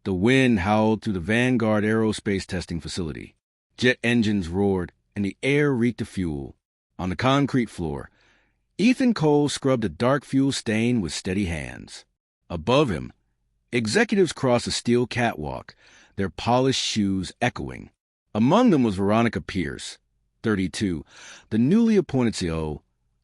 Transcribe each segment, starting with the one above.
The wind howled through the Vanguard aerospace testing facility. Jet engines roared, and the air reeked of fuel. On the concrete floor, Ethan Cole scrubbed a dark fuel stain with steady hands. Above him, executives crossed a steel catwalk, their polished shoes echoing. Among them was Veronica Pierce, 32, the newly appointed CO,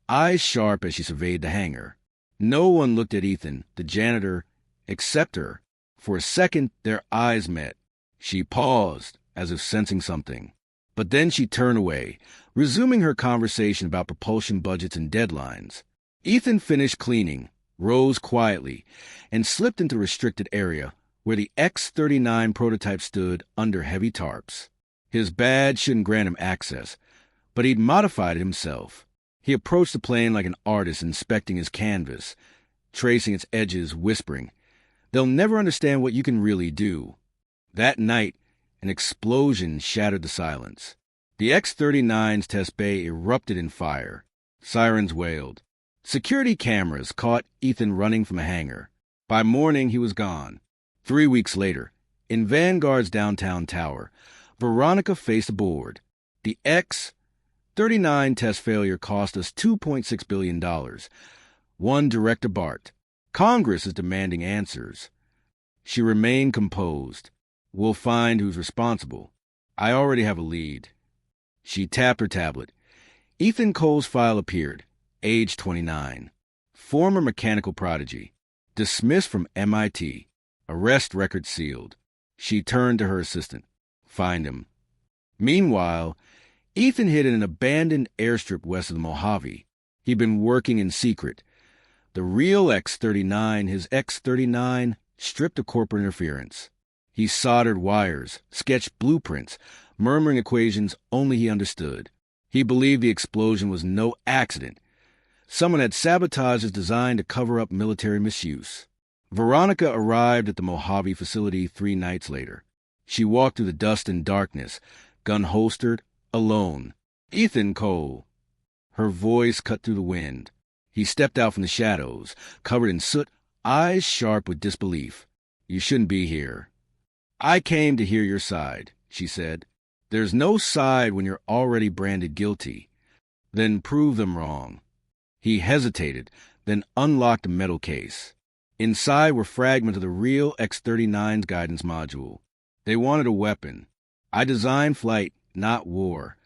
eyes sharp as she surveyed the hangar. No one looked at Ethan, the janitor, except her. For a second, their eyes met. She paused, as if sensing something. But then she turned away, resuming her conversation about propulsion budgets and deadlines. Ethan finished cleaning, rose quietly, and slipped into the restricted area where the X-39 prototype stood under heavy tarps. His badge shouldn't grant him access, but he'd modified it himself. He approached the plane like an artist inspecting his canvas, tracing its edges, whispering, "They'll never understand what you can really do." That night, an explosion shattered the silence. The X-39's test bay erupted in fire. Sirens wailed. Security cameras caught Ethan running from a hangar. By morning, he was gone. 3 weeks later, in Vanguard's downtown tower, Veronica faced a board. The X-39 test failure cost us $2.6 billion. One director barked. Congress is demanding answers. She remained composed. We'll find who's responsible. I already have a lead. She tapped her tablet. Ethan Cole's file appeared, age 29. Former mechanical prodigy. Dismissed from MIT. Arrest record sealed. She turned to her assistant. Find him. Meanwhile, Ethan hid in an abandoned airstrip west of the Mojave. He'd been working in secret. The real X-39, his X-39, stripped of corporate interference. He soldered wires, sketched blueprints, murmuring equations only he understood. He believed the explosion was no accident. Someone had sabotaged his design to cover up military misuse. Veronica arrived at the Mojave facility 3 nights later. She walked through the dust and darkness, gun holstered, alone. Ethan Cole. Her voice cut through the wind. He stepped out from the shadows, covered in soot, eyes sharp with disbelief. You shouldn't be here. I came to hear your side, she said. There's no side when you're already branded guilty. Then prove them wrong. He hesitated, then unlocked a metal case. Inside were fragments of the real X-39's guidance module. They wanted a weapon. I designed flight, not war.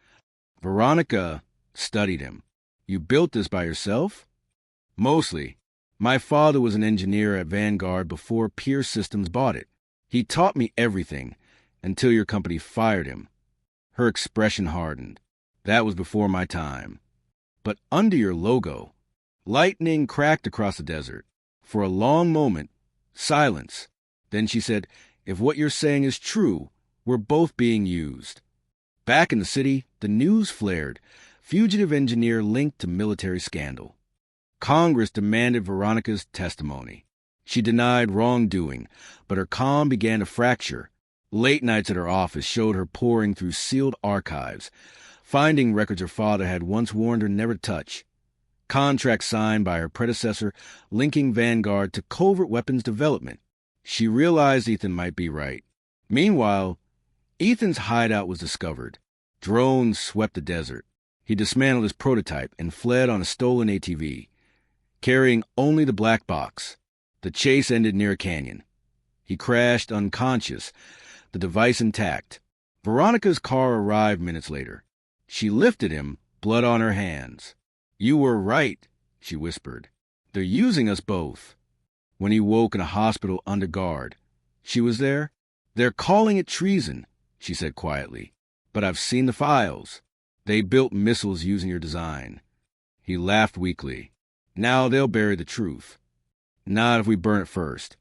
Veronica studied him. You built this by yourself? Mostly. My father was an engineer at Vanguard before Pierce Systems bought it. He taught me everything, until your company fired him. Her expression hardened. That was before my time. But under your logo, lightning cracked across the desert. For a long moment, silence. Then she said, if what you're saying is true, we're both being used. Back in the city, the news flared. Fugitive engineer linked to military scandal. Congress demanded Veronica's testimony. She denied wrongdoing, but her calm began to fracture. Late nights at her office showed her poring through sealed archives, finding records her father had once warned her never to touch. Contracts signed by her predecessor linking Vanguard to covert weapons development. She realized Ethan might be right. Meanwhile, Ethan's hideout was discovered. Drones swept the desert. He dismantled his prototype and fled on a stolen ATV, carrying only the black box. The chase ended near a canyon. He crashed unconscious, the device intact. Veronica's car arrived minutes later. She lifted him, blood on her hands. You were right, she whispered. They're using us both. When he woke in a hospital under guard, she was there. They're calling it treason, she said quietly. But I've seen the files. They built missiles using your design. He laughed weakly. Now they'll bury the truth. Not if we burn it first,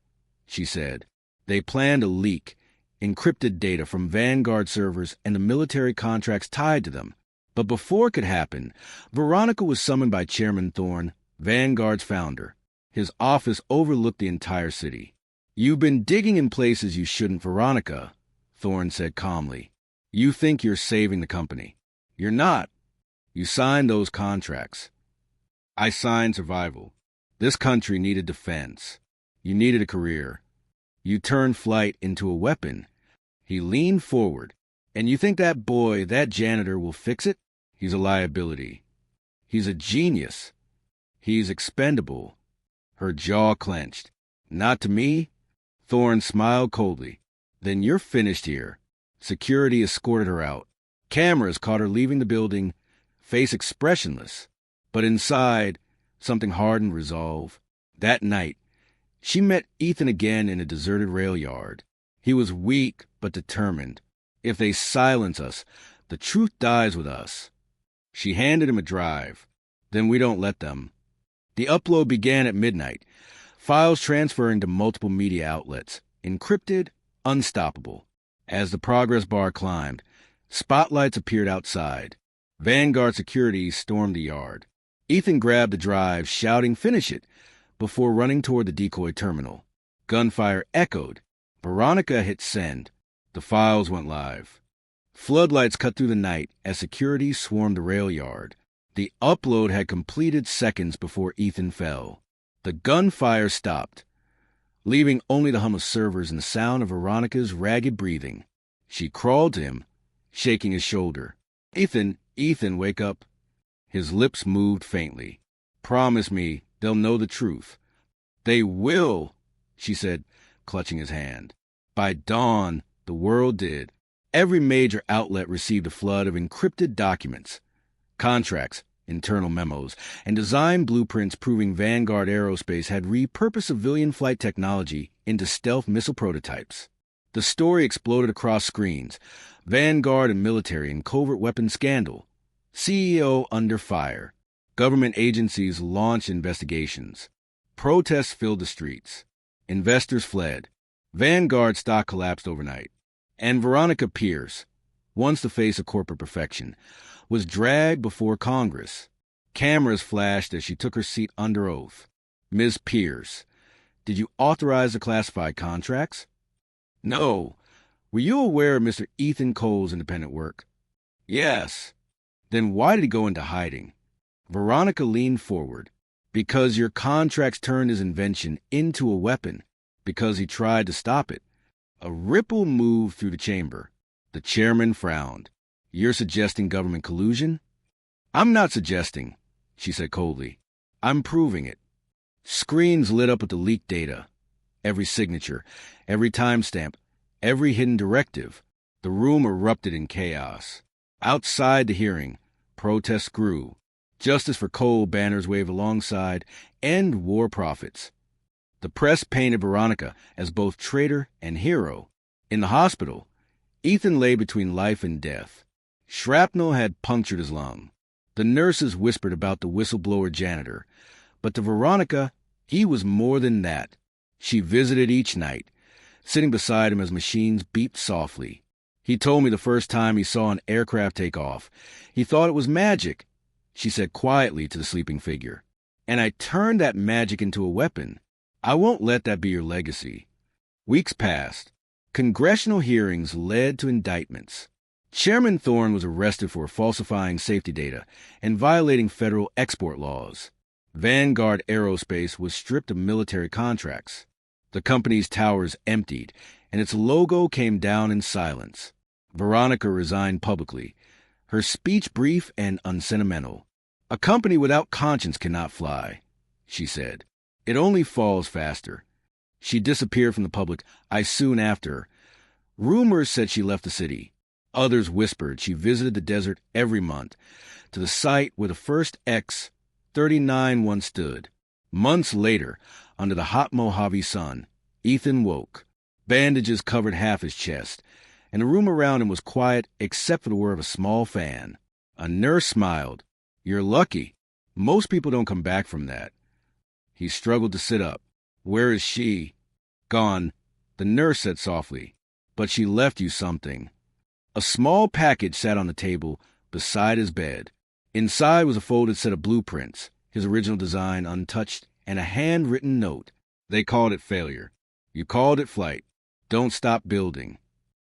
she said. They planned a leak, encrypted data from Vanguard servers and the military contracts tied to them. But before it could happen, Veronica was summoned by Chairman Thorne, Vanguard's founder. His office overlooked the entire city. You've been digging in places you shouldn't, Veronica, Thorne said calmly. You think you're saving the company. You're not. You signed those contracts. I signed survival. This country needed defense. You needed a career. You turn flight into a weapon. He leaned forward. And you think that boy, that janitor, will fix it? He's a liability. He's a genius. He's expendable. Her jaw clenched. Not to me? Thorne smiled coldly. Then you're finished here. Security escorted her out. Cameras caught her leaving the building, face expressionless. But inside, something hardened resolve. That night, she met Ethan again in a deserted rail yard. He was weak but determined. If they silence us, the truth dies with us. She handed him a drive. Then we don't let them. The upload began at midnight, files transferring to multiple media outlets, encrypted, unstoppable. As the progress bar climbed, spotlights appeared outside. Vanguard security stormed the yard. Ethan grabbed the drive, shouting, "Finish it," before running toward the decoy terminal. Gunfire echoed. Veronica hit send. The files went live. Floodlights cut through the night as security swarmed the rail yard. The upload had completed seconds before Ethan fell. The gunfire stopped, leaving only the hum of servers and the sound of Veronica's ragged breathing. She crawled to him, shaking his shoulder. Ethan, wake up." His lips moved faintly. "Promise me they'll know the truth." "They will," she said, clutching his hand. By dawn, the world did. Every major outlet received a flood of encrypted documents, contracts, internal memos, and design blueprints proving Vanguard Aerospace had repurposed civilian flight technology into stealth missile prototypes. The story exploded across screens. Vanguard and military and covert weapons scandal. CEO under fire. Government agencies launched investigations. Protests filled the streets. Investors fled. Vanguard stock collapsed overnight. And Veronica Pierce, once the face of corporate perfection, was dragged before Congress. Cameras flashed as she took her seat under oath. "Ms. Pierce, did you authorize the classified contracts?" "No." "Were you aware of Mr. Ethan Cole's independent work?" "Yes." "Then why did he go into hiding?" Veronica leaned forward. "Because your contracts turned his invention into a weapon. Because he tried to stop it." A ripple moved through the chamber. The chairman frowned. "You're suggesting government collusion?" "I'm not suggesting," she said coldly. "I'm proving it." Screens lit up with the leaked data. Every signature, every timestamp, every hidden directive. The room erupted in chaos. Outside the hearing, protests grew. Justice for Cole banners waved alongside, "End war profits." The press painted Veronica as both traitor and hero. In the hospital, Ethan lay between life and death. Shrapnel had punctured his lung. The nurses whispered about the whistleblower janitor. But to Veronica, he was more than that. She visited each night, sitting beside him as machines beeped softly. "He told me the first time he saw an aircraft take off, he thought it was magic," she said quietly to the sleeping figure. "And I turned that magic into a weapon. I won't let that be your legacy." Weeks passed. Congressional hearings led to indictments. Chairman Thorne was arrested for falsifying safety data and violating federal export laws. Vanguard Aerospace was stripped of military contracts. The company's towers emptied, and its logo came down in silence. Veronica resigned publicly, her speech brief and unsentimental. "A company without conscience cannot fly," she said. "It only falls faster." She disappeared from the public eye soon after. Rumors said she left the city. Others whispered she visited the desert every month, to the site where the first X-39 once stood. Months later, under the hot Mojave sun, Ethan woke. Bandages covered half his chest, and the room around him was quiet except for the whir of a small fan. A nurse smiled. "You're lucky. Most people don't come back from that." He struggled to sit up. "Where is she?" "Gone," the nurse said softly. "But she left you something." A small package sat on the table beside his bed. Inside was a folded set of blueprints, his original design untouched, and a handwritten note. "They called it failure. You called it flight. Don't stop building.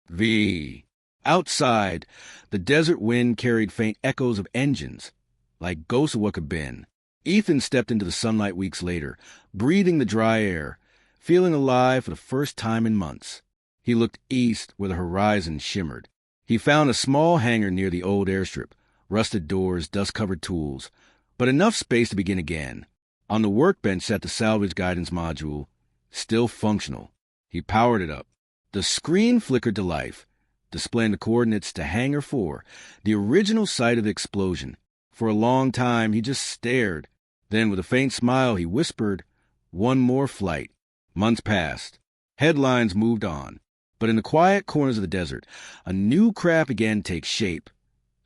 V." Outside, the desert wind carried faint echoes of engines, like ghosts of what could have been. Ethan stepped into the sunlight weeks later, breathing the dry air, feeling alive for the first time in months. He looked east where the horizon shimmered. He found a small hangar near the old airstrip, rusted doors, dust-covered tools, but enough space to begin again. On the workbench sat the salvage guidance module, still functional. He powered it up. The screen flickered to life, displaying the coordinates to Hangar 4, the original site of the explosion. For a long time, he just stared. Then, with a faint smile, he whispered, "One more flight." Months passed. Headlines moved on. But in the quiet corners of the desert, a new craft began to take shape.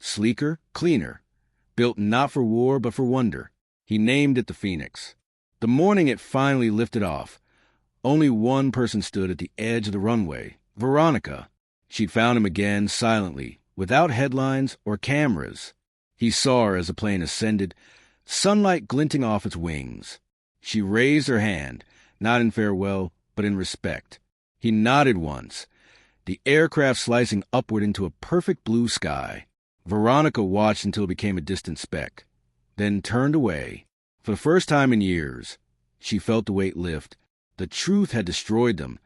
Sleeker, cleaner. Built not for war, but for wonder. He named it the Phoenix. The morning it finally lifted off, only one person stood at the edge of the runway, Veronica. She'd found him again silently, without headlines or cameras. He saw her as the plane ascended, sunlight glinting off its wings. She raised her hand, not in farewell, but in respect. He nodded once, the aircraft slicing upward into a perfect blue sky. Veronica watched until it became a distant speck, then turned away. For the first time in years, she felt the weight lift. The truth had destroyed them,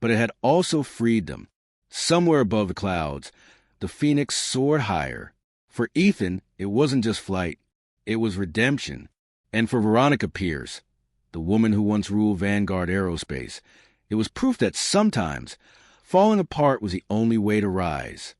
but it had also freed them. Somewhere above the clouds, the Phoenix soared higher. For Ethan, it wasn't just flight, it was redemption. And for Veronica Pierce, the woman who once ruled Vanguard Aerospace, it was proof that sometimes falling apart was the only way to rise.